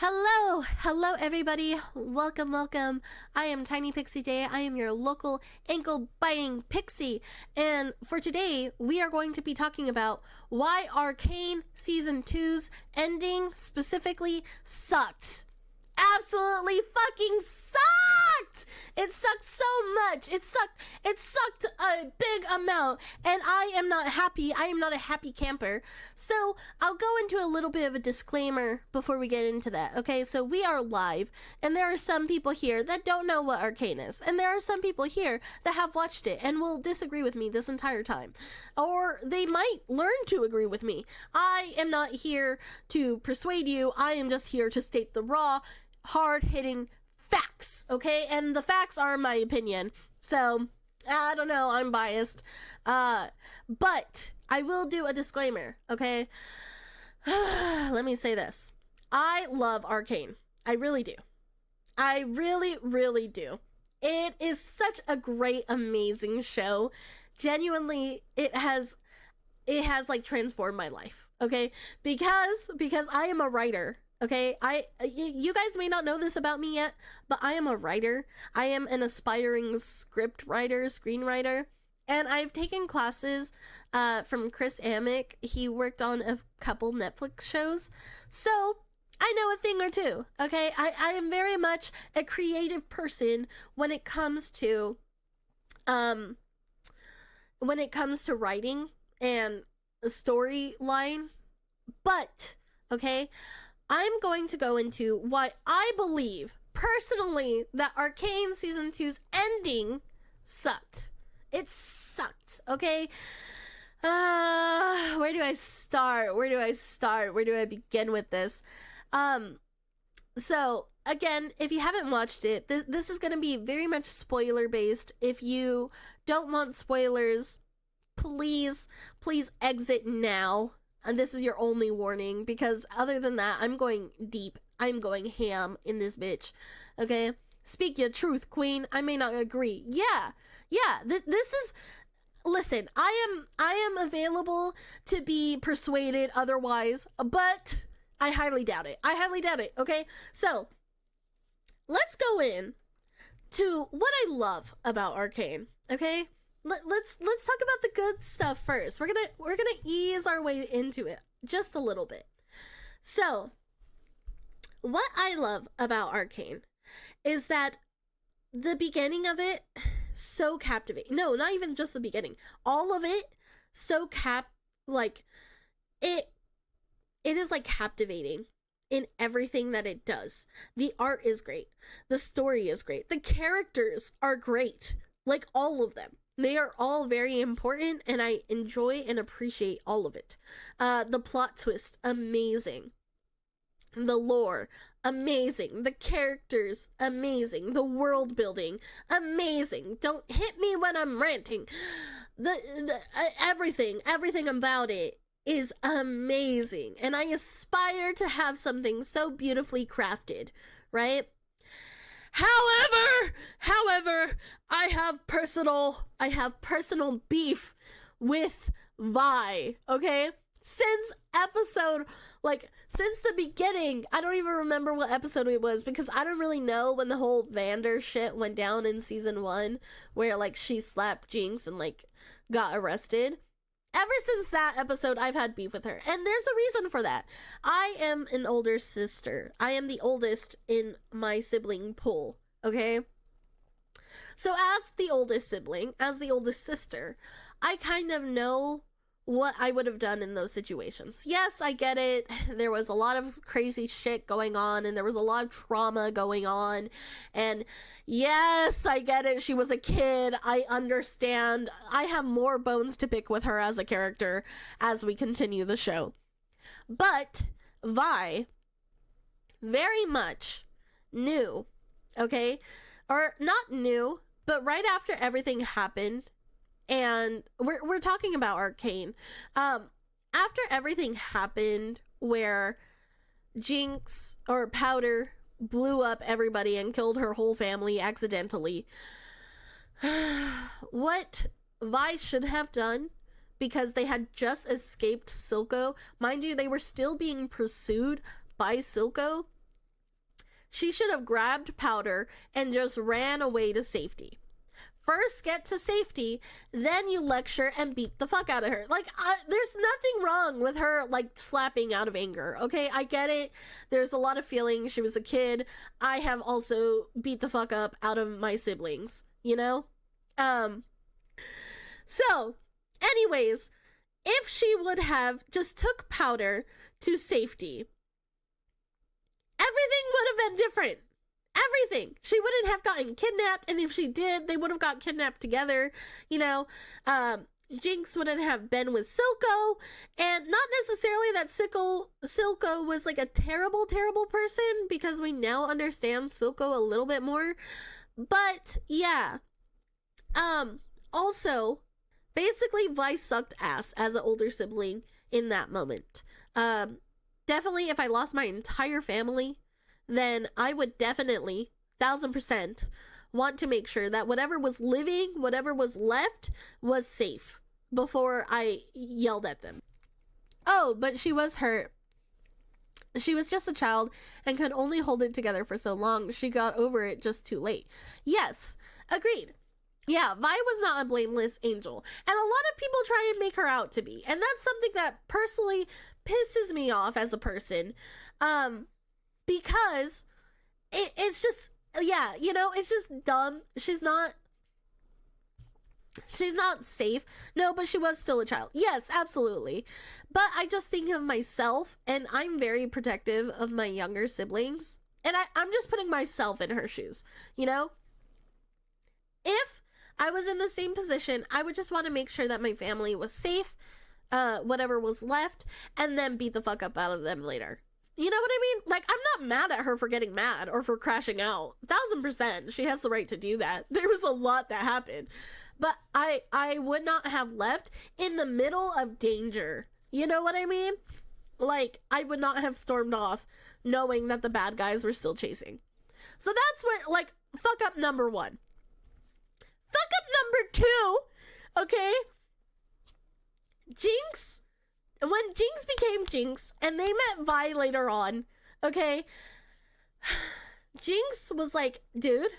Hello everybody. Welcome. I am Tiny Pixie Day. I am your local ankle-biting pixie. And for today, we are going to be talking about why Arcane Season 2's ending specifically sucked. Absolutely fucking sucked! It sucked so much. It sucked a big amount. And I am not happy. I am not a happy camper. So I'll go into a little bit of a disclaimer before we get into that. Okay, so we are live. And there are some people here that don't know what Arcane is. And there are some people here that have watched it and will disagree with me this entire time. Or they might learn to agree with me. I am not here to persuade you. I am just here to state the raw, hard-hitting facts, okay? And the facts are my opinion, so I don't know, I'm biased, but I will do a disclaimer, okay? Let me say this. I love Arcane. I really do. I really do. It is such a great, amazing show. Genuinely, it has like transformed my life, okay? Because I am a writer. Okay, you guys may not know this about me yet, but I am a writer. I am an aspiring script writer, screenwriter, and I've taken classes from Chris Amick. He worked on a couple Netflix shows, so I know a thing or two. Okay, I am very much a creative person when it comes to writing and a storyline, but okay. I'm going to go into why I believe, personally, that Arcane Season 2's ending sucked. It sucked, okay? Where do I start? Where do I begin with this? So, again, if you haven't watched it, this is going to be very much spoiler-based. If you don't want spoilers, please exit now. And this is your only warning, because other than that, I'm going deep. I'm going ham in this bitch. Okay? Speak your truth, queen. I may not agree. Yeah. This is... Listen, I am available to be persuaded otherwise, but I highly doubt it. Okay? So, let's go in to what I love about Arcane. Okay? Let's talk about the good stuff first. We're gonna ease our way into it just a little bit. So, what I love about Arcane is that the beginning of it so captivating. No, not even just the beginning. All of it so it is like captivating in everything that it does. The art is great. The story is great. The characters are great. Like all of them. They are all very important, and I enjoy and appreciate all of it. The plot twist, amazing. The lore, amazing. The characters, amazing. The world building, amazing. Don't hit me when I'm ranting. Everything about it is amazing, and I aspire to have something so beautifully crafted, right? However, I have personal beef with Vi, okay? Since the beginning, I don't even remember what episode it was, because I don't really know when the whole Vander shit went down in season 1, where like she slapped Jinx and like got arrested. Ever since that episode, I've had beef with her. And there's a reason for that. I am an older sister. I am the oldest in my sibling pool, okay? So as the oldest sibling, as the oldest sister, I kind of know what I would have done in those situations. Yes, I get it. There was a lot of crazy shit going on, and there was a lot of trauma going on. And yes, I get it. She was a kid. I understand. I have more bones to pick with her as a character as we continue the show. But Vi very much knew, okay? Or not knew, but right after everything happened, and we're talking about Arcane. After everything happened where Jinx or Powder blew up everybody and killed her whole family accidentally, what Vi should have done, because they had just escaped Silco, mind you, they were still being pursued by Silco, she should have grabbed Powder and just ran away to safety. First get to safety, then you lecture and beat the fuck out of her. Like, there's nothing wrong with her, like, slapping out of anger, okay? I get it. There's a lot of feelings. She was a kid. I have also beat the fuck up out of my siblings, you know? So, anyways, if she would have just took Powder to safety, everything would have been different. Everything. She wouldn't have gotten kidnapped, and if she did, they would have got kidnapped together, you know. Jinx wouldn't have been with Silco, and not necessarily that Silco was like a terrible person, because we now understand Silco a little bit more, but yeah. Also, basically Vi sucked ass as an older sibling in that moment. Definitely if I lost my entire family, then I would definitely, 1000%, want to make sure that whatever was living, whatever was left, was safe before I yelled at them. Oh, but she was hurt. She was just a child and could only hold it together for so long. She got over it just too late. Yes, agreed. Yeah, Vi was not a blameless angel. And a lot of people try and make her out to be. And that's something that personally pisses me off as a person. Because it's just, yeah, you know, it's just dumb. She's not safe. No, but she was still a child. Yes, absolutely. But I just think of myself, and I'm very protective of my younger siblings. And I'm just putting myself in her shoes, you know? If I was in the same position, I would just want to make sure that my family was safe, whatever was left, and then beat the fuck up out of them later. You know what I mean? Like, I'm not mad at her for getting mad or for crashing out. 1000%. She has the right to do that. There was a lot that happened. But I would not have left in the middle of danger. You know what I mean? Like, I would not have stormed off knowing that the bad guys were still chasing. So that's where, like, fuck up number one. Fuck up number two, okay? Jinx, when Jinx became Jinx and they met Vi later on, okay? Jinx was like, dude,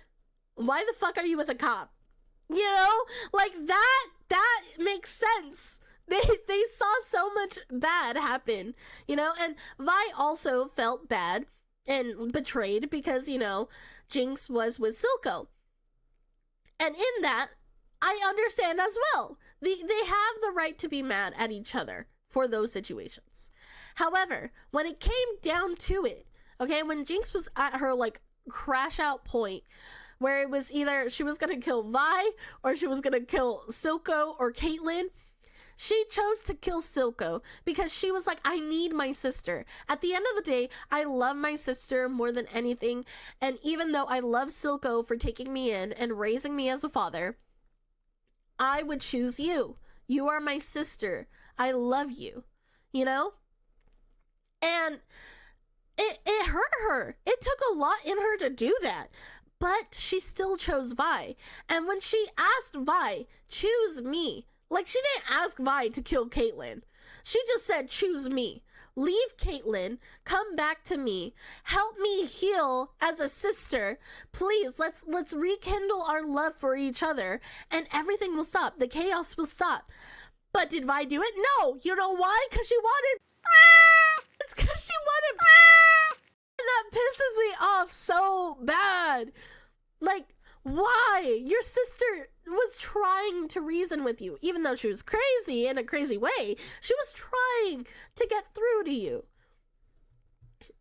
why the fuck are you with a cop? You know? Like, that makes sense. They saw so much bad happen, you know? And Vi also felt bad and betrayed because, you know, Jinx was with Silco. And in that, I understand as well. They have the right to be mad at each other for those situations. However, when it came down to it, okay, when Jinx was at her, like, crash out point, where it was either she was going to kill Vi or she was going to kill Silco or Caitlyn, she chose to kill Silco because she was like, I need my sister. At the end of the day, I love my sister more than anything. And even though I love Silco for taking me in and raising me as a father, I would choose you. You are my sister. I love you. You know? And it hurt her. It took a lot in her to do that. But she still chose Vi. And when she asked Vi, choose me, like, she didn't ask Vi to kill Caitlyn. She just said, choose me. Leave Caitlyn. Come back to me. Help me heal as a sister. Please, let's rekindle our love for each other. And everything will stop. The chaos will stop. But did Vi do it? No. You know why? Because she wanted... It's because she wanted... And that pisses me off so bad. Like, why? Your sister was trying to reason with you, even though she was crazy in a crazy way. She was trying to get through to you.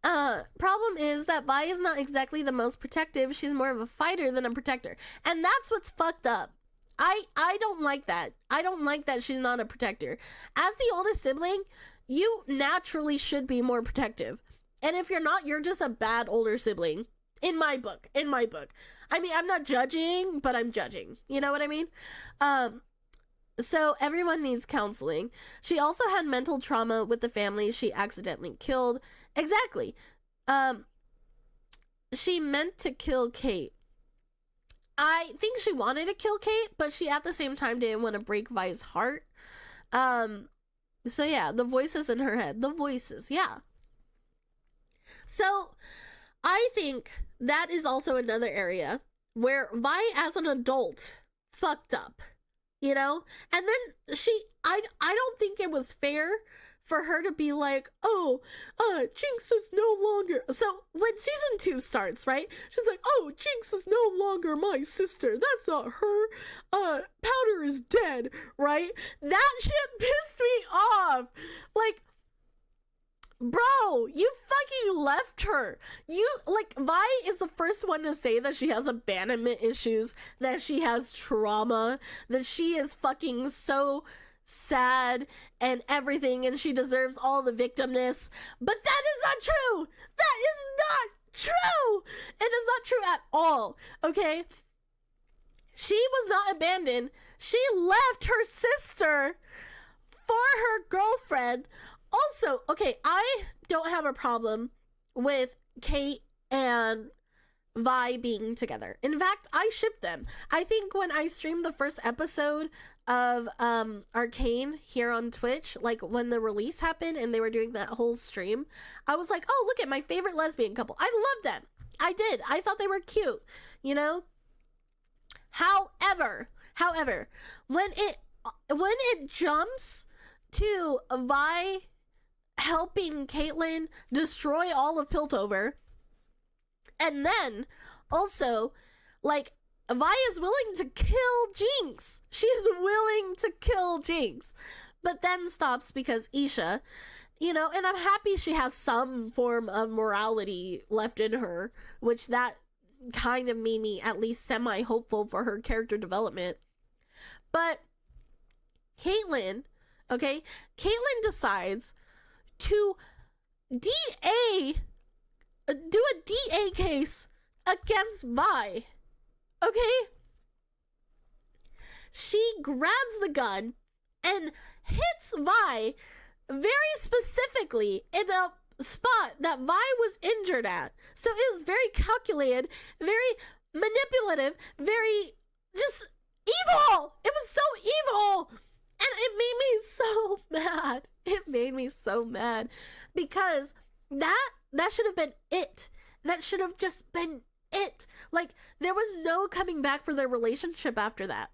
Problem is that Vi is not exactly the most protective. She's more of a fighter than a protector. And that's what's fucked up. I don't like that. I don't like that she's not a protector. As the oldest sibling, you naturally should be more protective. And if you're not, you're just a bad older sibling. In my book. I mean, I'm not judging, but I'm judging. You know what I mean? So everyone needs counseling. She also had mental trauma with the family she accidentally killed. Exactly. She meant to kill Kate. I think she wanted to kill Kate, but she at the same time didn't want to break Vi's heart. So yeah, the voices in her head. The voices, yeah. So, I I think that is also another area where Vi as an adult fucked up, you know? And then I don't think it was fair for her to be like, oh, Jinx is no longer. So when season 2 starts, right? She's like, oh, Jinx is no longer my sister. That's not her. Powder is dead, right? That shit pissed me off. Like, bro, you fucking left her. You, like, Vi is the first one to say that she has abandonment issues, that she has trauma, that she is fucking so sad and everything, and she deserves all the victimness. But that is not true. That is not true. It is not true at all. Okay, she was not abandoned. She left her sister for her girlfriend. Also, okay, I don't have a problem with Kate and Vi being together. In fact, I ship them. I think when I streamed the first episode of Arcane here on Twitch, like when the release happened and they were doing that whole stream, I was like, oh, look at my favorite lesbian couple. I love them. I did. I thought they were cute, you know? However, when it jumps to Vi helping Caitlyn destroy all of Piltover, and then also, like, Vi is willing to kill Jinx. She is willing to kill Jinx, but then stops because Isha, you know, and I'm happy she has some form of morality left in her, which that kind of made me at least semi-hopeful for her character development. But Caitlyn decides to do a DA case against Vi. Okay? She grabs the gun and hits Vi very specifically in a spot that Vi was injured at. So it was very calculated, very manipulative, very just evil. It was so evil. And it made me so mad. It made me so mad because that should have been it. That should have just been it. Like, there was no coming back for their relationship after that.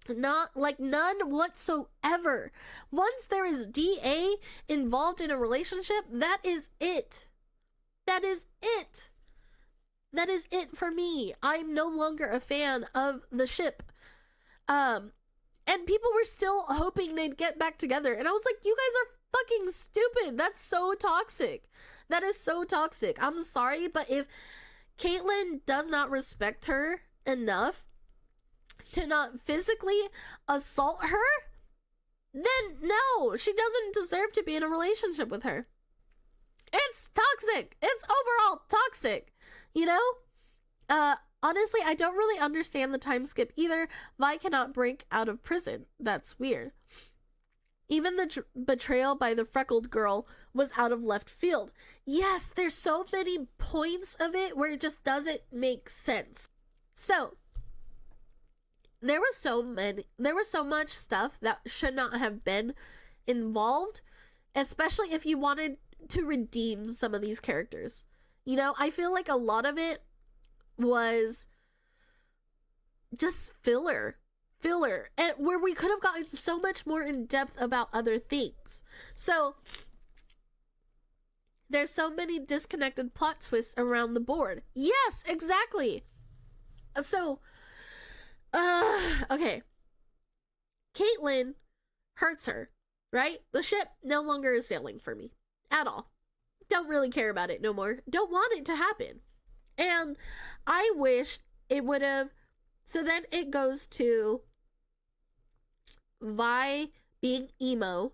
Not, like, none whatsoever. Once there is DA involved in a relationship, that is it. That is it. That is it for me. I'm no longer a fan of the ship. And people were still hoping they'd get back together. And I was like, you guys are fucking stupid. That's so toxic. That is so toxic. I'm sorry, but if Caitlyn does not respect her enough to not physically assault her, then no, she doesn't deserve to be in a relationship with her. It's toxic. It's overall toxic, you know? Honestly, I don't really understand the time skip either. Vi cannot break out of prison. That's weird. Even the betrayal by the freckled girl was out of left field. Yes, there's so many points of it where it just doesn't make sense. So, there was so much stuff that should not have been involved, especially if you wanted to redeem some of these characters. You know, I feel like a lot of it was just filler, and where we could have gotten so much more in depth about other things. So there's so many disconnected plot twists around the board. Yes, exactly. So okay, Caitlyn hurts her, right? The ship no longer is sailing for me at all. Don't really care about it no more. Don't want it to happen. And I wish it would have. So then it goes to Vi being emo,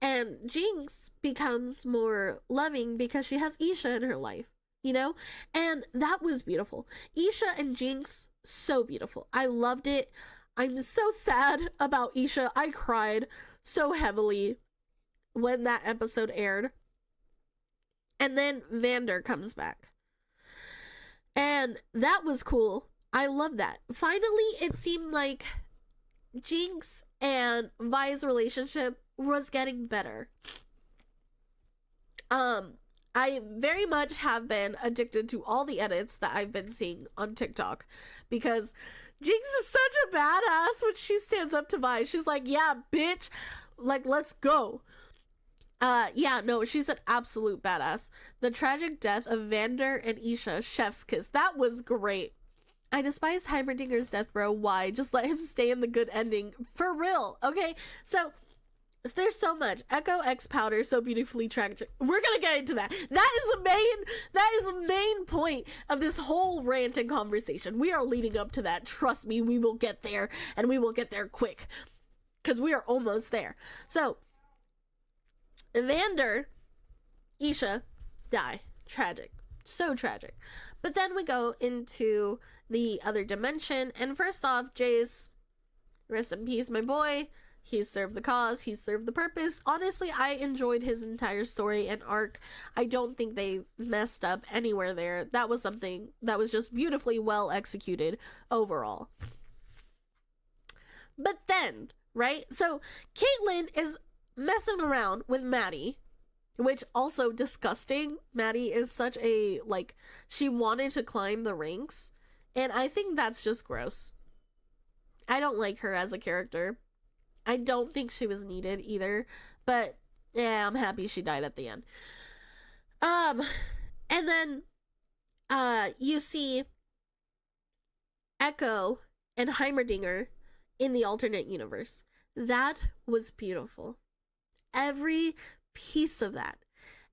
and Jinx becomes more loving because she has Isha in her life, you know? And that was beautiful. Isha and Jinx, so beautiful. I loved it. I'm so sad about Isha. I cried so heavily when that episode aired. And then Vander comes back. And that was cool. I love that. Finally, it seemed like Jinx and Vi's relationship was getting better. I very much have been addicted to all the edits that I've been seeing on TikTok because Jinx is such a badass when she stands up to Vi. She's like, yeah, bitch, like, let's go. Yeah, no, she's an absolute badass. The tragic death of Vander and Isha, chef's kiss. That was great. I despise Heimerdinger's death, bro. Why? Just let him stay in the good ending. For real, okay? So, there's so much. Echo X Powder, so beautifully tragic. We're gonna get into that. That is the main point of this whole rant and conversation. We are leading up to that. Trust me, we will get there, and we will get there quick. Because we are almost there. So, Vander, Isha, die. Tragic. So tragic. But then we go into the other dimension, and first off, Jace, rest in peace, my boy. He's served the cause, he's served the purpose. Honestly, I enjoyed his entire story and arc. I don't think they messed up anywhere there. That was something that was just beautifully well executed overall. But then, right? So, Caitlyn is messing around with Maddie, which also disgusting. Maddie is such a, like, she wanted to climb the ranks, and I think that's just gross. I don't like her as a character. I don't think she was needed either, but yeah, I'm happy she died at the end. And then you see Echo and Heimerdinger in the alternate universe. That was beautiful. Every piece of that,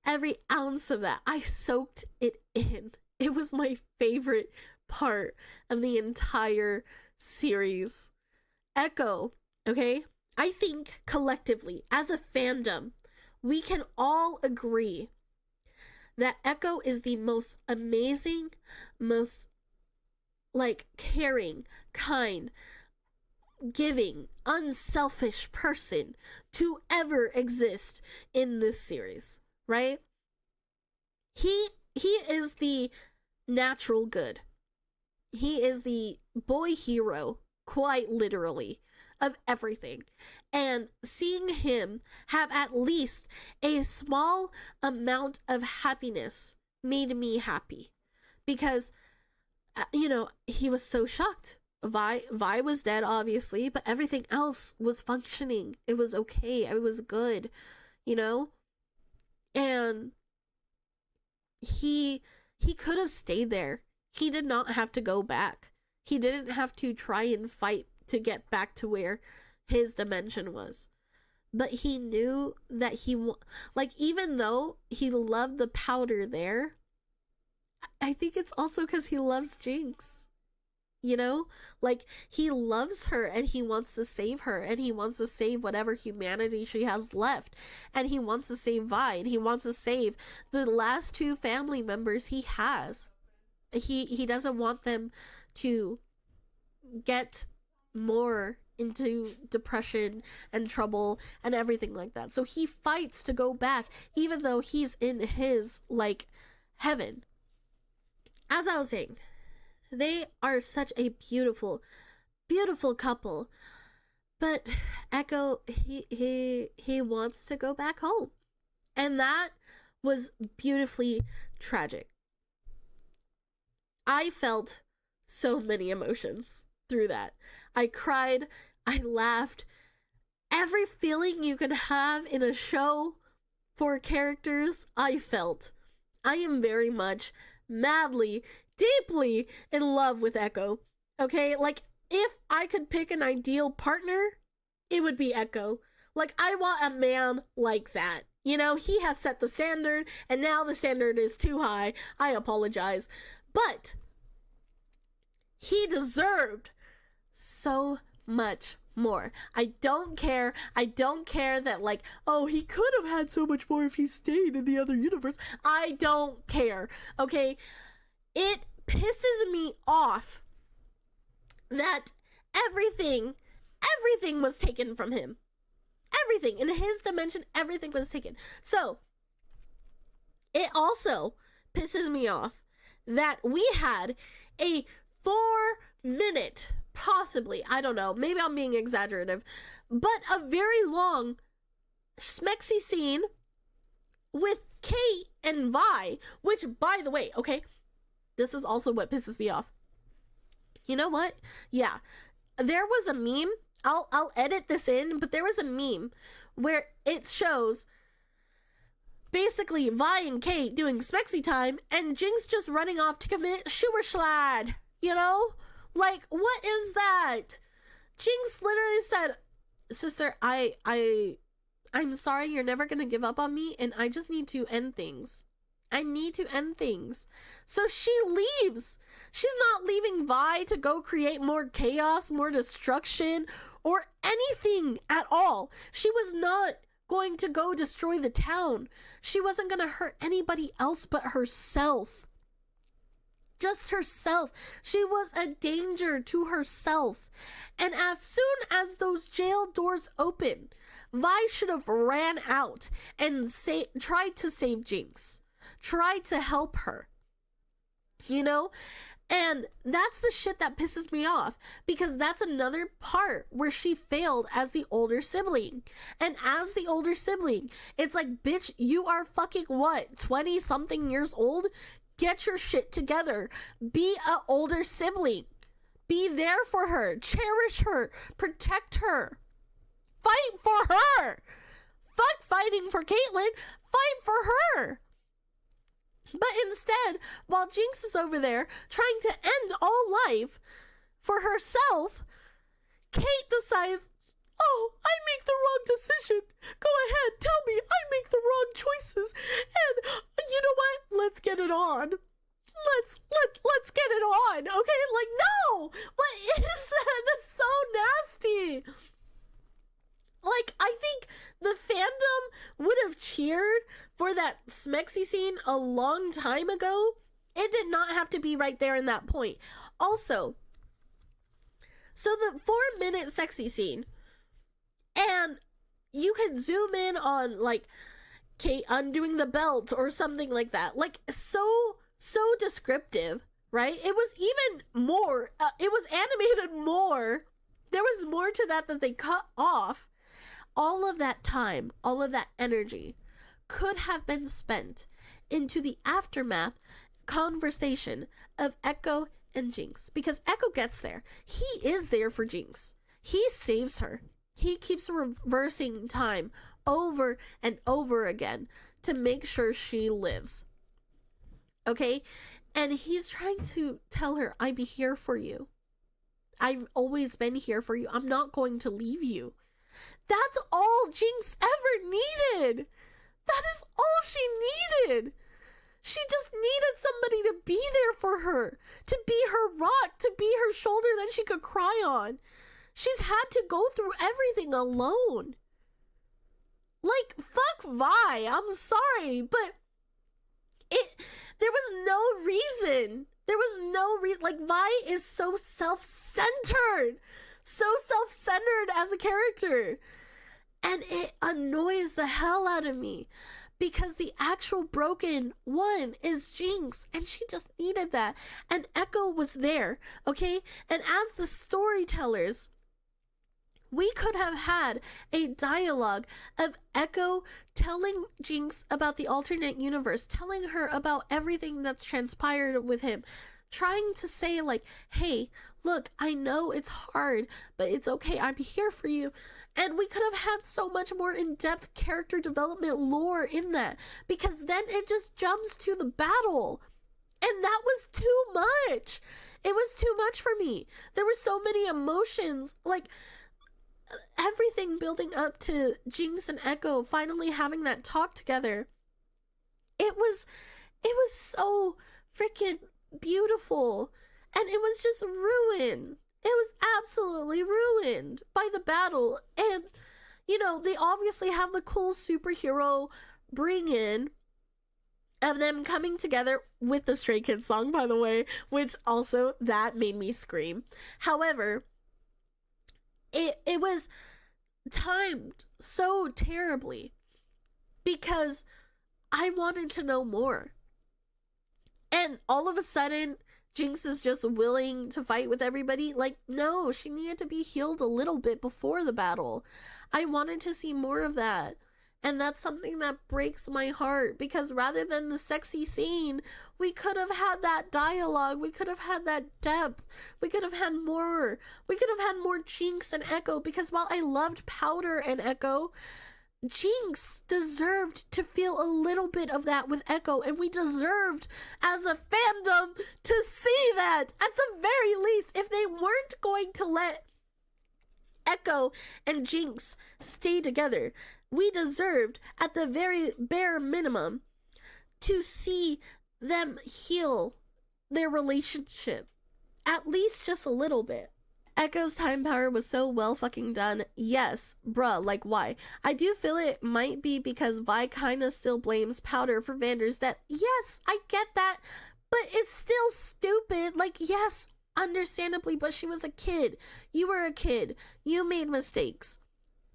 every ounce of that, I soaked it in. It was my favorite part of the entire series. Echo, okay? I think collectively, as a fandom, we can all agree that Echo is the most amazing, most, like, caring, kind, giving, unselfish person to ever exist in this series, right? He is the natural good. He is the boy hero, quite literally, of everything. And seeing him have at least a small amount of happiness made me happy. Because, you know, he was so shocked. Vi was dead, obviously, but everything else was functioning. It was okay. It was good, you know? And he could have stayed there. He did not have to go back. He didn't have to try and fight to get back to where his dimension was. But he knew that like, even though he loved the powder there, I think it's also because he loves Jinx. You know? Like, he loves her and he wants to save her and he wants to save whatever humanity she has left. And he wants to save Vi and he wants to save the last two family members he has. He doesn't want them to get more into depression and trouble and everything like that. So he fights to go back, even though he's in his, like, heaven. As I was saying, they are such a beautiful, beautiful couple. But Echo, he wants to go back home. And that was beautifully tragic. I felt so many emotions through that. I cried, I laughed. Every feeling you can have in a show for characters, I felt. I am very much, madly, deeply in love with Echo. Okay, like, if I could pick an ideal partner, it would be Echo. Like, I want a man like that. You know, he has set the standard, and now the standard is too high. I apologize. But he deserved so much more. I don't care that, like, oh, he could have had so much more if he stayed in the other universe. I don't care, okay? It pisses me off that everything was taken from him. Everything. In his dimension, everything was taken. So, it also pisses me off that we had a 4-minute, possibly, I don't know, maybe I'm being exaggerative, but a very long schmexy scene with Kate and Vi, which, by the way, okay, this is also what pisses me off. You know what? Yeah, there was a meme. I'll edit this in, but there was a meme where it shows basically Vi and Kate doing Smexy time and Jinx just running off to commit Schuerschlad. You know? Like, what is that? Jinx literally said, "Sister, I'm sorry, you're never gonna give up on me, and I just need to end things. I need to end things." So she leaves. She's not leaving Vi to go create more chaos, more destruction, or anything at all. She was not going to go destroy the town. She wasn't going to hurt anybody else but herself. Just herself. She was a danger to herself. And as soon as those jail doors opened, Vi should have ran out and tried to save Jinx. Tried to help her. You know? And that's the shit that pisses me off, because that's another part where she failed as the older sibling. And as the older sibling, it's like, bitch, you are fucking what, 20 something years old? Get your shit together. Be an older sibling. Be there for her. Cherish her. Protect her. Fight for her. Fuck fighting for Caitlyn. Fight for her. But instead, while Jinx is over there trying to end all life for herself, Kate decides, "Oh, I make the wrong decision. Go ahead, tell me I make the wrong choices. And you know what? Let's get it on. Let's get it on, okay?" Like, no! What is that? That's so nasty. Like, I think the fandom would have cheered for that Smexy scene a long time ago. It did not have to be right there in that point. Also, so the 4-minute sexy scene, and you can zoom in on, like, Kate undoing the belt or something like that. Like, so descriptive, right? It was even more, it was animated more. There was more to that they cut off. All of that time, all of that energy could have been spent into the aftermath conversation of Echo and Jinx. Because Echo gets there. He is there for Jinx. He saves her. He keeps reversing time over and over again to make sure she lives. Okay? And he's trying to tell her, "I'm here for you. I've always been here for you. I'm not going to leave you." That's all Jinx ever needed. That is all she needed. She just needed somebody to be there for her, to be her rock, to be her shoulder that she could cry on. She's had to go through everything alone. Like, fuck Vi. I'm sorry, but there was no reason. There was no reason. Like, Vi is so self-centered. So self-centered as a character. And it annoys the hell out of me, because the actual broken one is Jinx, and she just needed that. And Echo was there, okay? And as the storytellers, we could have had a dialogue of Echo telling Jinx about the alternate universe, telling her about everything that's transpired with him, trying to say, like, "Hey, look, I know it's hard, but it's okay. I'm here for you." And we could have had so much more in-depth character development lore in that, because then it just jumps to the battle. And that was too much. It was too much for me. There were so many emotions, like everything building up to Jinx and Echo finally having that talk together. It was so freaking beautiful, and it was just ruined. It was absolutely ruined by the battle. And you know, they obviously have the cool superhero bring in of them coming together with the Stray Kids song, by the way, which also, that made me scream. However, it was timed so terribly, because I wanted to know more. And all of a sudden, Jinx is just willing to fight with everybody. Like, no, she needed to be healed a little bit before the battle. I wanted to see more of that. And that's something that breaks my heart, because rather than the sexy scene, we could have had that dialogue, we could have had that depth, we could have had more. We could have had more Jinx and Echo, because while I loved Powder and Echo, Jinx deserved to feel a little bit of that with Echo, and we deserved as a fandom to see that. At the very least, if they weren't going to let Echo and Jinx stay together, we deserved, at the very bare minimum, to see them heal their relationship. At least just a little bit. Echo's time power was so well fucking done. Yes, bruh, like why? I do feel it might be because Vi kinda still blames Powder for Vander's death. Yes, I get that, but it's still stupid. Like, yes, understandably, but she was a kid. You were a kid. You made mistakes.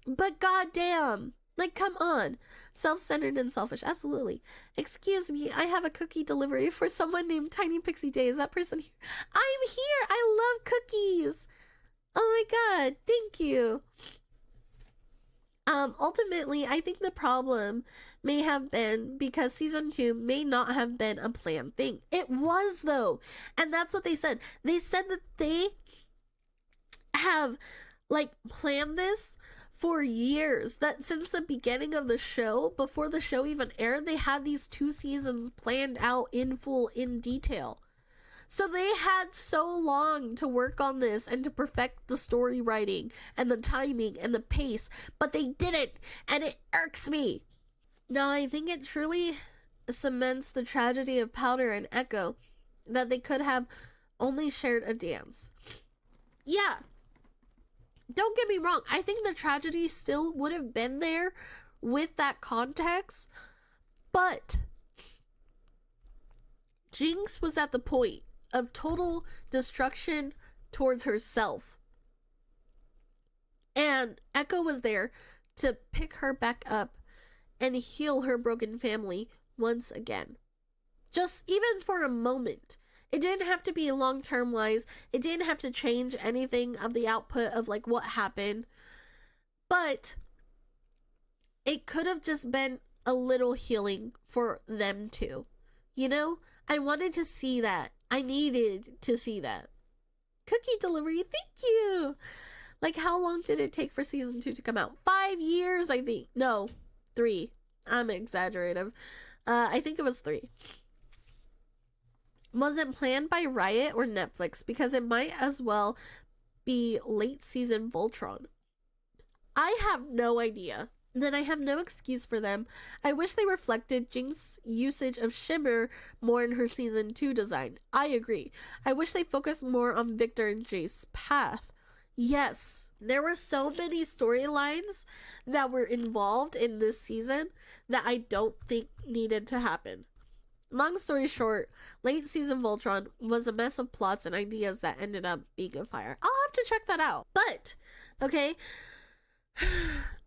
But goddamn. Like, come on. Self-centered and selfish. Absolutely. Excuse me, I have a cookie delivery for someone named Tiny Pixie Day. Is that person here? I'm here! I love cookies! Oh my god, thank you. Ultimately, I think the problem may have been because season 2 may not have been a planned thing. It was, though. And that's what they said. They said that they have, like, planned this for years, that since the beginning of the show, before the show even aired, they had these 2 seasons planned out in full, in detail. So they had so long to work on this and to perfect the story writing and the timing and the pace, but they didn't, and it irks me. Now, I think it truly cements the tragedy of Powder and Echo that they could have only shared a dance. Yeah. Don't get me wrong, I think the tragedy still would have been there with that context, but Jinx was at the point of total destruction towards herself, and Echo was there to pick her back up and heal her broken family once again. Just even for a moment. It didn't have to be long-term wise. It didn't have to change anything of the output of like what happened. But it could have just been a little healing for them too. You know? I wanted to see that. I needed to see that. Cookie delivery, thank you! Like, how long did it take for season 2 to come out? 5 years, I think. No, 3. I'm exaggerative. I think it was 3. Was it planned by Riot or Netflix? Because it might as well be late season Voltron. I have no idea. Then I have no excuse for them. I wish they reflected Jinx's usage of Shimmer more in her season 2 design. I agree. I wish they focused more on Victor and Jace's path. Yes, there were so many storylines that were involved in this season that I don't think needed to happen. Long story short, late season Voltron was a mess of plots and ideas that ended up being a fire. I'll have to check that out. But, okay,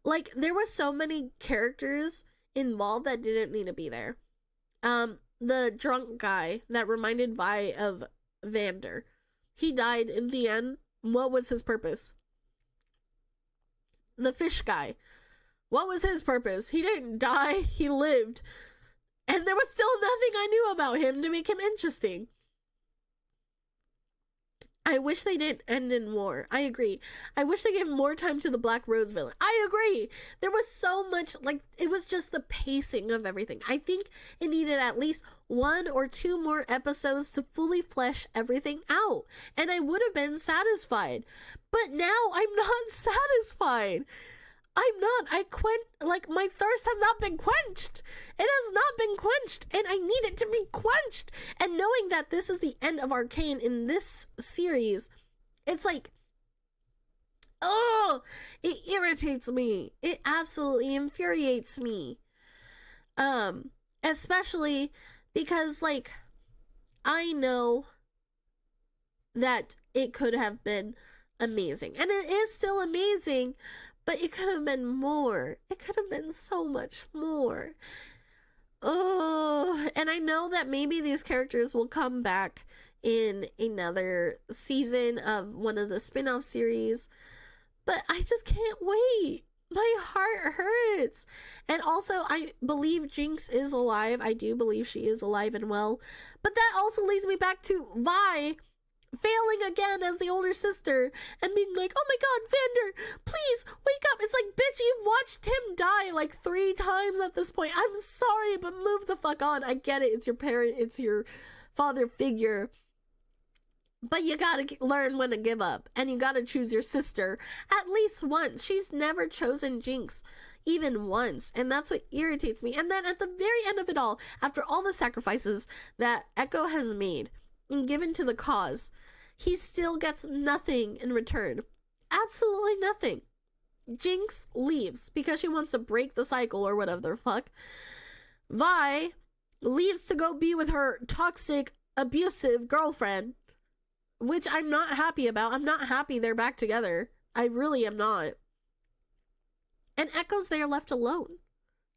like, there were so many characters involved that didn't need to be there. The drunk guy that reminded Vi of Vander. He died in the end. What was his purpose? The fish guy. What was his purpose? He didn't die. He lived. And there was still nothing I knew about him to make him interesting. I wish they didn't end in war. I agree. I wish they gave more time to the Black Rose villain. I agree. There was so much, like, it was just the pacing of everything. I think it needed at least 1 or 2 more episodes to fully flesh everything out. And I would have been satisfied. But now I'm not satisfied. I'm not. My thirst has not been quenched. It has not been quenched, and I need it to be quenched. And knowing that this is the end of Arcane in this series, it's like, oh, it irritates me. It absolutely infuriates me. Especially because, like, I know that it could have been amazing, and it is still amazing. But it could have been more. It could have been so much more. Oh, and I know that maybe these characters will come back in another season of one of the spin-off series, but I just can't wait. My heart hurts. And also, I believe Jinx is alive. I do believe she is alive and well. But that also leads me back to Vi failing again as the older sister and being like, oh my god, Vander, please wake up. It's like, bitch, you've watched him die like 3 times at this point. I'm sorry, but move the fuck on. I get it. It's your parent, it's your father figure. But you gotta learn when to give up, and you gotta choose your sister at least once. She's never chosen Jinx even once, and that's what irritates me. And then at the very end of it all, after all the sacrifices that Echo has made and given to the cause, he still gets nothing in return. Absolutely nothing. Jinx leaves because she wants to break the cycle or whatever the fuck. Vi leaves to go be with her toxic, abusive girlfriend, which I'm not happy about. I'm not happy they're back together. I really am not. And Echo's there left alone,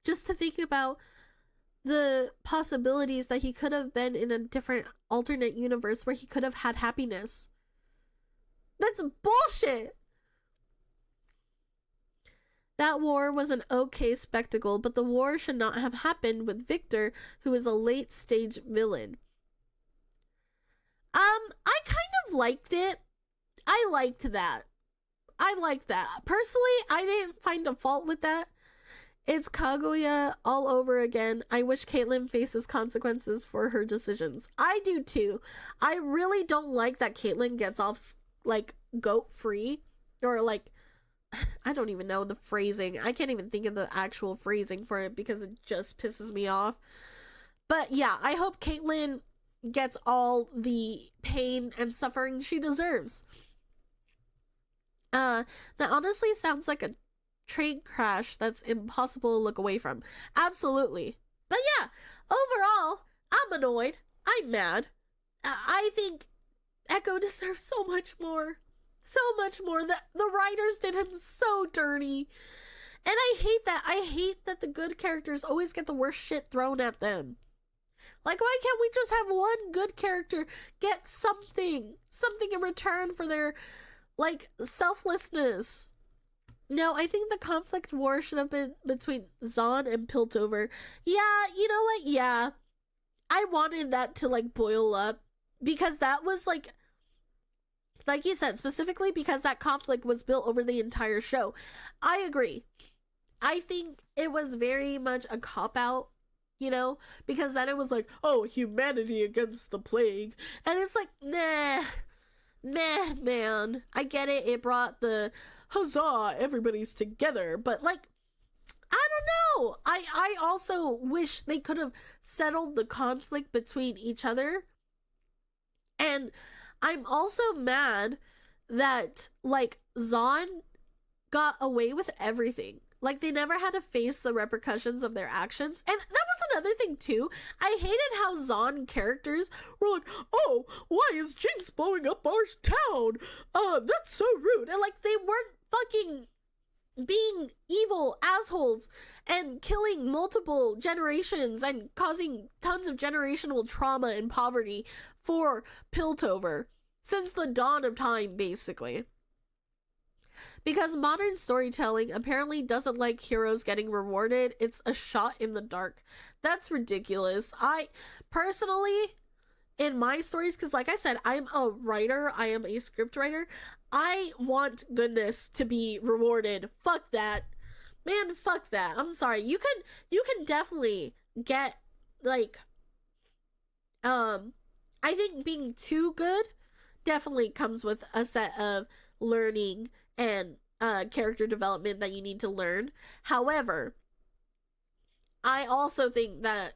just to think about the possibilities that he could have been in a different alternate universe where he could have had happiness. That's bullshit! That war was an okay spectacle, but the war should not have happened with Victor, who is a late-stage villain. I kind of liked it. I liked that. Personally, I didn't find a fault with that. It's Kaguya all over again. I wish Caitlyn faces consequences for her decisions. I do too. I really don't like that Caitlyn gets off, like, goat-free. Or, like, I don't even know the phrasing. I can't even think of the actual phrasing for it because it just pisses me off. But yeah, I hope Caitlyn gets all the pain and suffering she deserves. That honestly sounds like a train crash that's impossible to look away from. Absolutely. But yeah, overall, I'm annoyed. I'm mad. I think Echo deserves so much more. So much more. The writers did him so dirty. And I hate that. I hate that the good characters always get the worst shit thrown at them. Like, why can't we just have one good character get something in return for their, like, selflessness? No, I think the conflict war should have been between Zahn and Piltover. Yeah, you know what? Yeah. I wanted that to, like, boil up. Because that was, like you said, specifically because that conflict was built over the entire show. I agree. I think it was very much a cop-out, you know? Because then it was like, oh, humanity against the plague. And it's like, nah, man. I get it. It brought the huzzah, everybody's together. But, like, I don't know. I also wish they could have settled the conflict between each other. And I'm also mad that, like, Zahn got away with everything. Like, they never had to face the repercussions of their actions. And that was another thing, too. I hated how Zahn characters were like, oh, why is Jinx blowing up our town? That's so rude. And, like, they weren't fucking being evil assholes and killing multiple generations and causing tons of generational trauma and poverty for Piltover since the dawn of time, basically. Because modern storytelling apparently doesn't like heroes getting rewarded. It's a shot in the dark. That's ridiculous. I personally, in my stories, because like I said, I'm a writer, I am a script writer, I want goodness to be rewarded. Fuck that. Man, fuck that. I'm sorry. You can definitely get, like, I think being too good definitely comes with a set of learning and character development that you need to learn. However, I also think that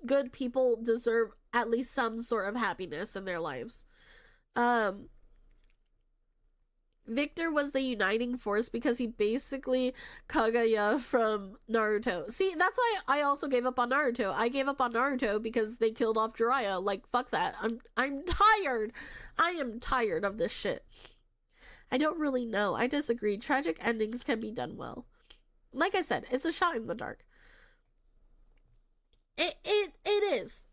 good people deserve at least some sort of happiness in their lives. Victor was the uniting force because he basically Kaguya from Naruto. See, that's why I also gave up on Naruto. I gave up on Naruto because they killed off Jiraiya. Like, fuck that. I'm tired. I am tired of this shit. I don't really know. I disagree. Tragic endings can be done well. Like I said, it's a shot in the dark. It is.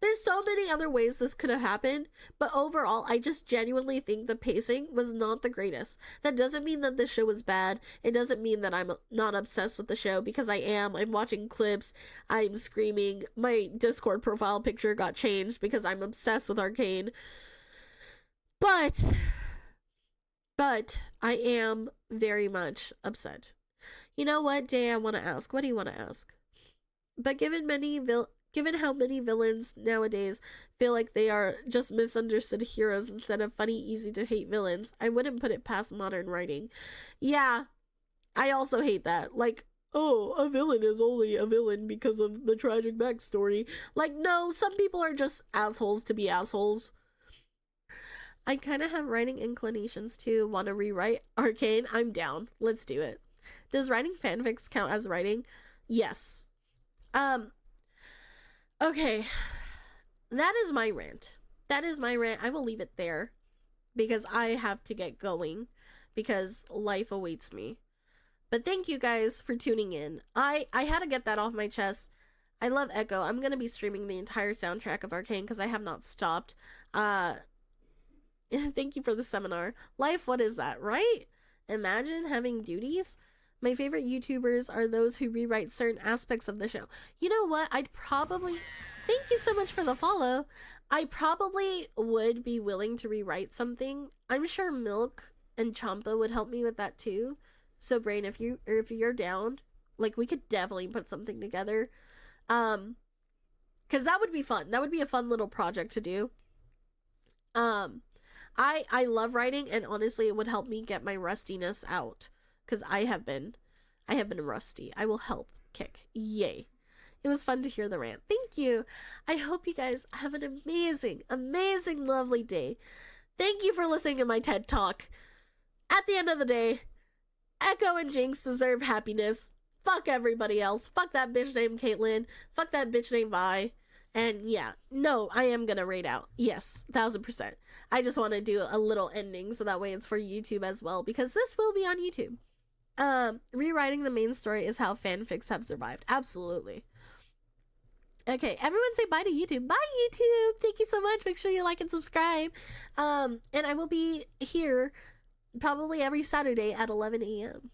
There's so many other ways this could have happened, but overall, I just genuinely think the pacing was not the greatest. That doesn't mean that the show was bad. It doesn't mean that I'm not obsessed with the show, because I am. I'm watching clips. I'm screaming. My Discord profile picture got changed because I'm obsessed with Arcane. But I am very much upset. You know what, Day, I want to ask? What do you want to ask? But given how many villains nowadays feel like they are just misunderstood heroes instead of funny, easy to hate villains, I wouldn't put it past modern writing. Yeah, I also hate that. Like, oh, a villain is only a villain because of the tragic backstory. Like, no, some people are just assholes to be assholes. I kind of have writing inclinations too. Want to rewrite Arcane? I'm down. Let's do it. Does writing fanfics count as writing? Yes. Okay. That is my rant. I will leave it there because I have to get going because life awaits me. But thank you guys for tuning in. I had to get that off my chest. I love Echo. I'm going to be streaming the entire soundtrack of Arcane because I have not stopped. Thank you for the seminar. Life, what is that, right? Imagine having duties. My favorite YouTubers are those who rewrite certain aspects of the show. You know what? Thank you so much for the follow. I probably would be willing to rewrite something. I'm sure Milk and Champa would help me with that too. So Brain, if you're down, like, we could definitely put something together. Cause that would be fun. That would be a fun little project to do. I love writing, and honestly it would help me get my rustiness out. Because I have been rusty. I will help kick. Yay. It was fun to hear the rant. Thank you. I hope you guys have an amazing, amazing, lovely day. Thank you for listening to my TED Talk. At the end of the day, Echo and Jinx deserve happiness. Fuck everybody else. Fuck that bitch named Caitlyn. Fuck that bitch named Vi. And yeah, no, I am gonna rate out. Yes, 1000%. I just want to do a little ending so that way it's for YouTube as well, because this will be on YouTube. Rewriting the main story is how fanfics have survived. Absolutely. Okay, everyone say bye to YouTube. Bye, YouTube. Thank you so much. Make sure you like and subscribe. And I will be here probably every Saturday at 11 a.m.